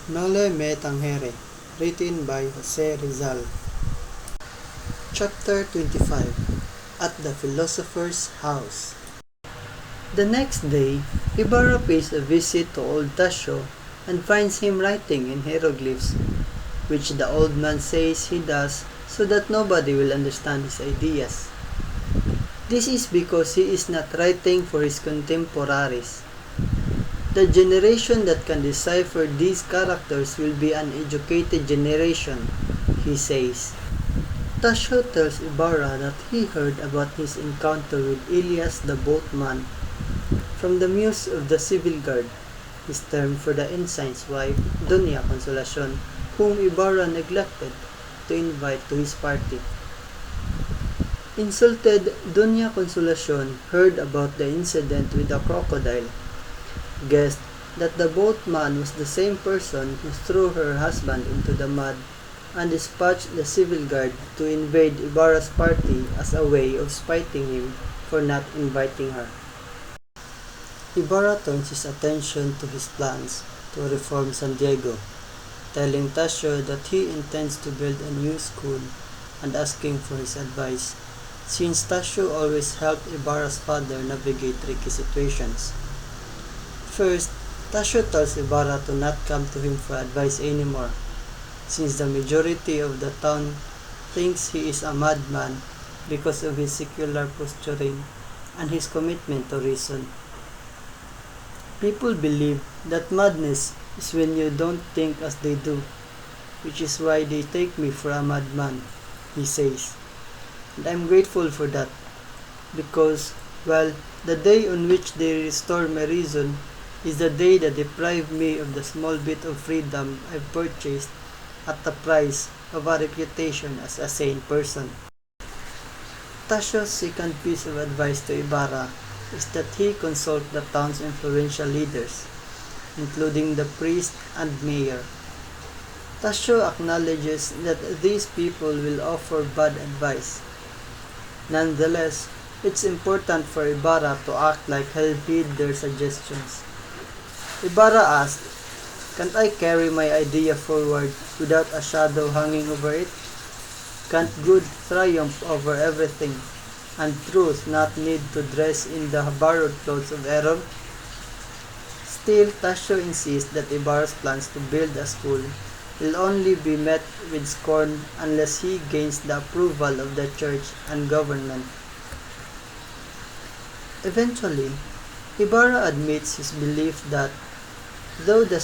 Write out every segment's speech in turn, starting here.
Noli me Tangere, written by Jose Rizal. Chapter 25. At the Philosopher's House. The next day, Ibarra pays a visit to old Tasio and finds him writing in hieroglyphs, which the old man says he does so that nobody will understand his ideas. This is because he is not writing for his contemporaries. The generation that can decipher these characters will be an educated generation, he says. Tasio tells Ibarra that he heard about his encounter with Elias the boatman from the muse of the civil guard, his term for the ensign's wife, Doña Consolacion, whom Ibarra neglected to invite to his party. Insulted, Doña Consolacion heard about the incident with the crocodile, guessed that the boatman was the same person who threw her husband into the mud, and dispatched the civil guard to invade Ibarra's party as a way of spiting him for not inviting her. Ibarra turns his attention to his plans to reform San Diego, telling Tasio that he intends to build a new school and asking for his advice, since Tasio always helped Ibarra's father navigate tricky situations. First, Tasio tells Ibarra to not come to him for advice anymore, since the majority of the town thinks he is a madman because of his secular posturing and his commitment to reason. People believe that madness is when you don't think as they do, which is why they take me for a madman, he says. And I'm grateful for that, because, well, the day on which they restore my reason is the day that deprive me of the small bit of freedom I've purchased at the price of a reputation as a sane person. Tasio's second piece of advice to Ibarra is that he consult the town's influential leaders, including the priest and mayor. Tasio acknowledges that these people will offer bad advice. Nonetheless, it's important for Ibarra to act like he'll heed their suggestions. Ibarra asked, "Can't I carry my idea forward without a shadow hanging over it? Can't good triumph over everything, and truth not need to dress in the borrowed clothes of error?" Still, Tasio insists that Ibarra's plans to build a school will only be met with scorn unless he gains the approval of the church and government. Eventually, Ibarra admits his belief that, though the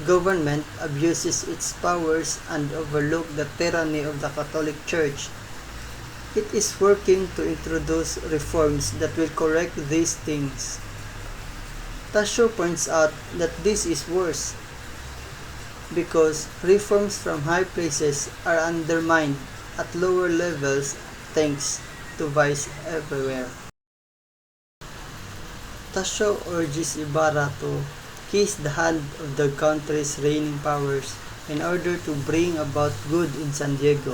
government abuses its powers and overlooks the tyranny of the Catholic Church, it is working to introduce reforms that will correct these things. Tasio points out that this is worse, because reforms from high places are undermined at lower levels thanks to vice everywhere. Tasio urges Ibarra to kiss the hand of the country's reigning powers in order to bring about good in San Diego.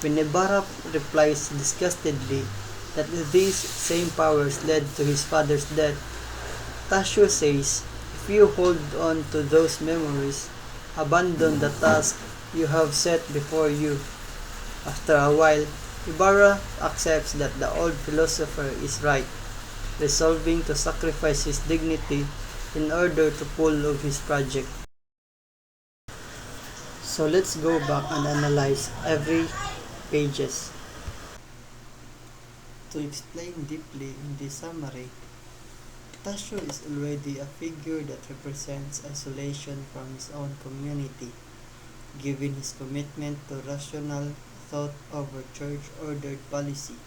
When Ibarra replies disgustedly that these same powers led to his father's death, Tasio says, "If you hold on to those memories, abandon the task you have set before you." After a while, Ibarra accepts that the old philosopher is right, resolving to sacrifice his dignity in order to pull off his project. So let's go back and analyze every pages. To explain deeply in this summary, Tasio is already a figure that represents isolation from his own community, given his commitment to rational thought over church-ordered policy.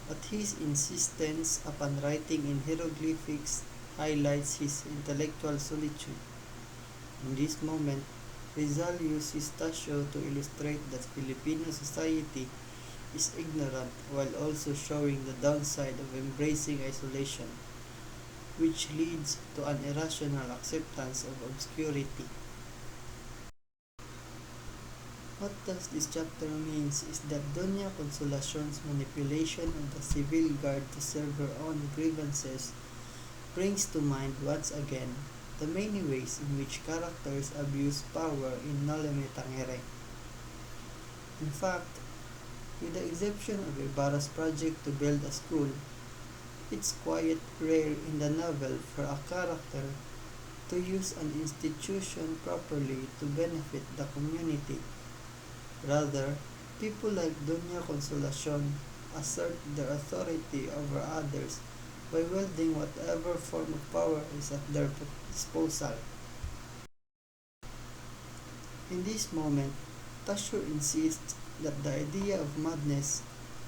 But his insistence upon writing in hieroglyphics highlights his intellectual solitude. In this moment, Rizal uses Tasio to illustrate that Filipino society is ignorant while also showing the downside of embracing isolation, which leads to an irrational acceptance of obscurity. What thus this chapter means is that Doña Consolacion's manipulation of the civil guard to serve her own grievances brings to mind once again the many ways in which characters abuse power in Noli Tangere. In fact, with the exception of Ibarra's project to build a school, it's quite rare in the novel for a character to use an institution properly to benefit the community. Rather, people like Doña Consolacion assert their authority over others by wielding whatever form of power is at their disposal. In this moment, Tasho insists that the idea of madness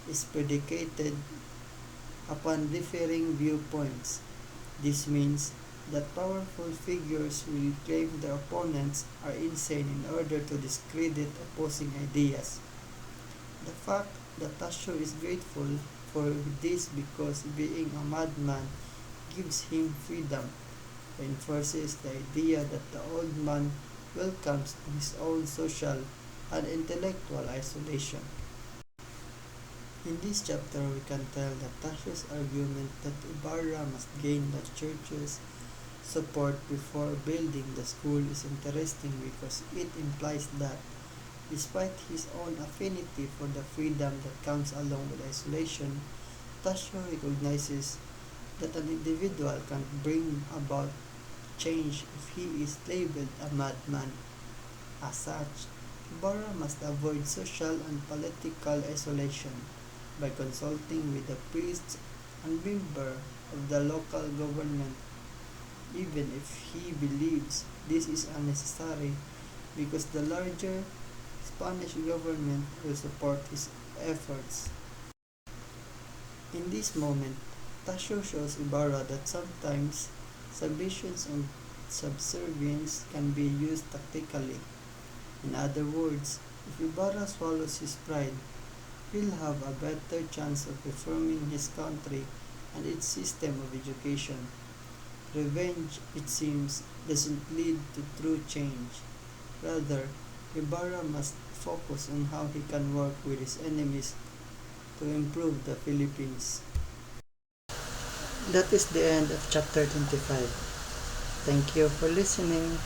is predicated upon differing viewpoints. This means that powerful figures will claim their opponents are insane in order to discredit opposing ideas. The fact that Tasho is grateful for this because being a madman gives him freedom reinforces the idea that the old man welcomes his own social and intellectual isolation. In this chapter, we can tell that Tasho's argument that Ibarra must gain the church's support before building the school is interesting because it implies that, despite his own affinity for the freedom that comes along with isolation, Tasho recognizes that an individual can bring about change if he is labeled a madman. As such, Ibarra must avoid social and political isolation by consulting with the priests and member of the local government, even if he believes this is unnecessary because the larger Spanish government will support his efforts. In this moment, Tasho shows Ibarra that sometimes submission and subservience can be used tactically. In other words, if Ibarra swallows his pride, he'll have a better chance of reforming his country and its system of education. Revenge, it seems, doesn't lead to true change. Rather, Ibarra must focus on how he can work with his enemies to improve the Philippines. That is the end of chapter 25. Thank you for listening.